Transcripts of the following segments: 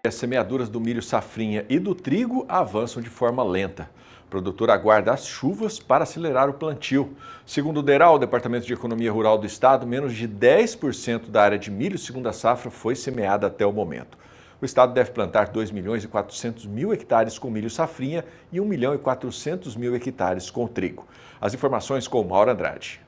As semeaduras do milho safrinha e do trigo avançam de forma lenta. O produtor aguarda as chuvas para acelerar o plantio. Segundo o DERAL, o Departamento de Economia Rural do Estado, menos de 10% da área de milho segunda safra foi semeada até o momento. O Estado deve plantar 2.400.000 hectares com milho safrinha e 1.400.000 hectares com trigo. As informações com o Mauro Andrade.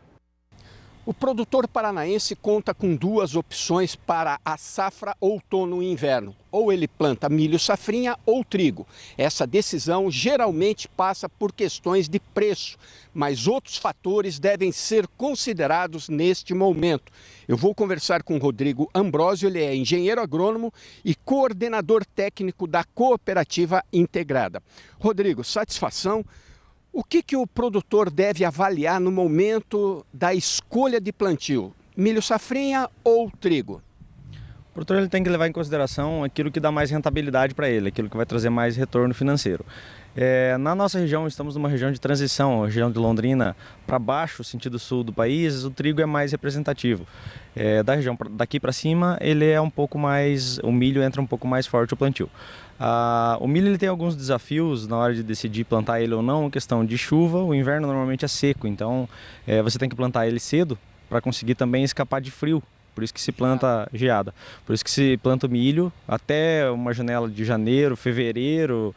O produtor paranaense conta com duas opções para a safra outono e inverno. Ou ele planta milho safrinha ou trigo. Essa decisão geralmente passa por questões de preço, mas outros fatores devem ser considerados neste momento. Eu vou conversar com o Rodrigo Ambrósio, ele é engenheiro agrônomo e coordenador técnico da Cooperativa Integrada. Rodrigo, satisfação. O que o produtor deve avaliar no momento da escolha de plantio? Milho safrinha ou trigo? O produtor ele tem que levar em consideração aquilo que dá mais rentabilidade para ele, aquilo que vai trazer mais retorno financeiro. Na nossa região, estamos numa região de transição, a região de Londrina para baixo, sentido sul do país, o trigo é mais representativo. Da região daqui para cima, ele é um pouco mais, o milho entra um pouco mais forte o plantio. O milho ele tem alguns desafios na hora de decidir plantar ele ou não, questão de chuva, o inverno normalmente é seco, então você tem que plantar ele cedo para conseguir também escapar de frio. Por isso que se planta geada. Por isso que se planta o milho até uma janela de janeiro, fevereiro,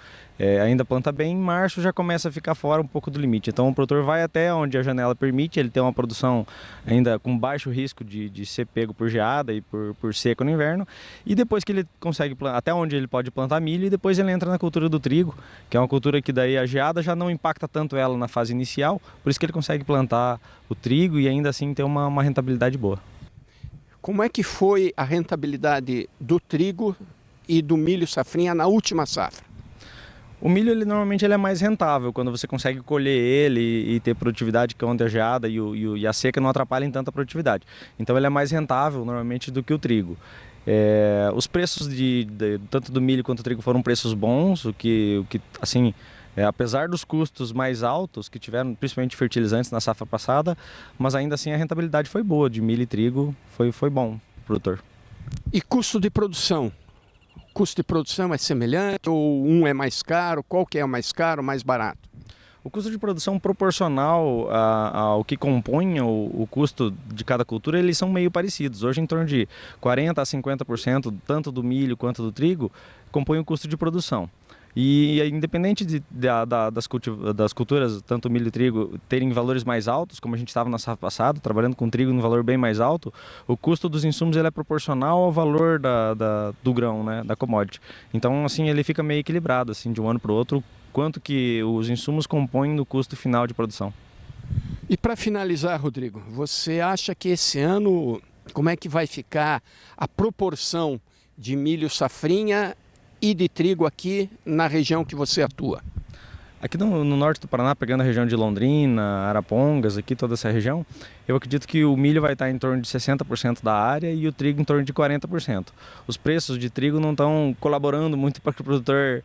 ainda planta bem. Em março já começa a ficar fora um pouco do limite. Então o produtor vai até onde a janela permite, ele tem uma produção ainda com baixo risco de ser pego por geada e por seco no inverno. E depois que ele consegue, até onde ele pode plantar milho, e depois ele entra na cultura do trigo, que é uma cultura que daí a geada já não impacta tanto ela na fase inicial. Por isso que ele consegue plantar o trigo e ainda assim ter uma rentabilidade boa. Como é que foi a rentabilidade do trigo e do milho safrinha na última safra? O milho normalmente é mais rentável quando você consegue colher ele e ter produtividade, que é onde a geada e a seca não atrapalham tanto a produtividade. Então ele é mais rentável normalmente do que o trigo. Os preços tanto do milho quanto do trigo foram preços bons, o que assim, apesar dos custos mais altos que tiveram, principalmente fertilizantes na safra passada, mas ainda assim a rentabilidade foi boa, de milho e trigo foi bom para o produtor. E custo de produção? O custo de produção é semelhante ou um é mais caro? Qual que é o mais caro, mais barato? O custo de produção proporcional ao que compõe o custo de cada cultura, eles são meio parecidos. Hoje em torno de 40% a 50%, tanto do milho quanto do trigo, compõe o custo de produção. E independente das culturas, tanto milho e trigo, terem valores mais altos, como a gente estava na safra passada, trabalhando com trigo no valor bem mais alto, o custo dos insumos ele é proporcional ao valor do grão, né, da commodity. Então, assim, ele fica meio equilibrado, assim, de um ano para o outro, quanto que os insumos compõem no custo final de produção. E para finalizar, Rodrigo, você acha que esse ano, como é que vai ficar a proporção de milho safrinha e de trigo aqui na região que você atua? Aqui no norte do Paraná, pegando a região de Londrina, Arapongas, aqui toda essa região, eu acredito que o milho vai estar em torno de 60% da área e o trigo em torno de 40%. Os preços de trigo não estão colaborando muito para que o produtor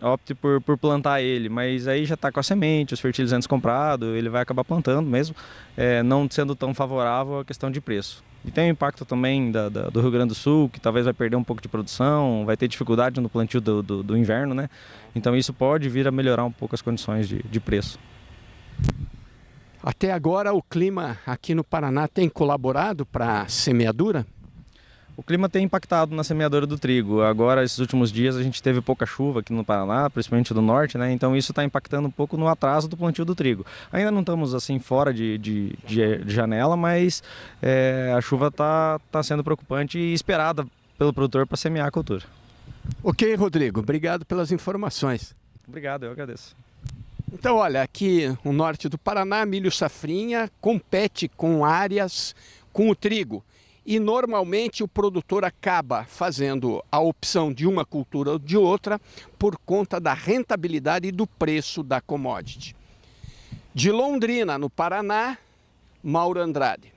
opte por plantar ele, mas aí já está com a semente, os fertilizantes comprados, ele vai acabar plantando mesmo, não sendo tão favorável à questão de preço. E tem o impacto também do Rio Grande do Sul, que talvez vai perder um pouco de produção, vai ter dificuldade no plantio do inverno, né? Então isso pode vir a melhorar um pouco as condições de preço. Até agora o clima aqui no Paraná tem colaborado para a semeadura? O clima tem impactado na semeadura do trigo. Agora, esses últimos dias, a gente teve pouca chuva aqui no Paraná, principalmente do norte, né? Então isso está impactando um pouco no atraso do plantio do trigo. Ainda não estamos assim fora de janela, mas a chuva está sendo preocupante e esperada pelo produtor para semear a cultura. Ok, Rodrigo. Obrigado pelas informações. Obrigado, eu agradeço. Então, olha, aqui no norte do Paraná, milho safrinha compete com áreas com o trigo. E normalmente o produtor acaba fazendo a opção de uma cultura ou de outra por conta da rentabilidade e do preço da commodity. De Londrina, no Paraná, Mauro Andrade.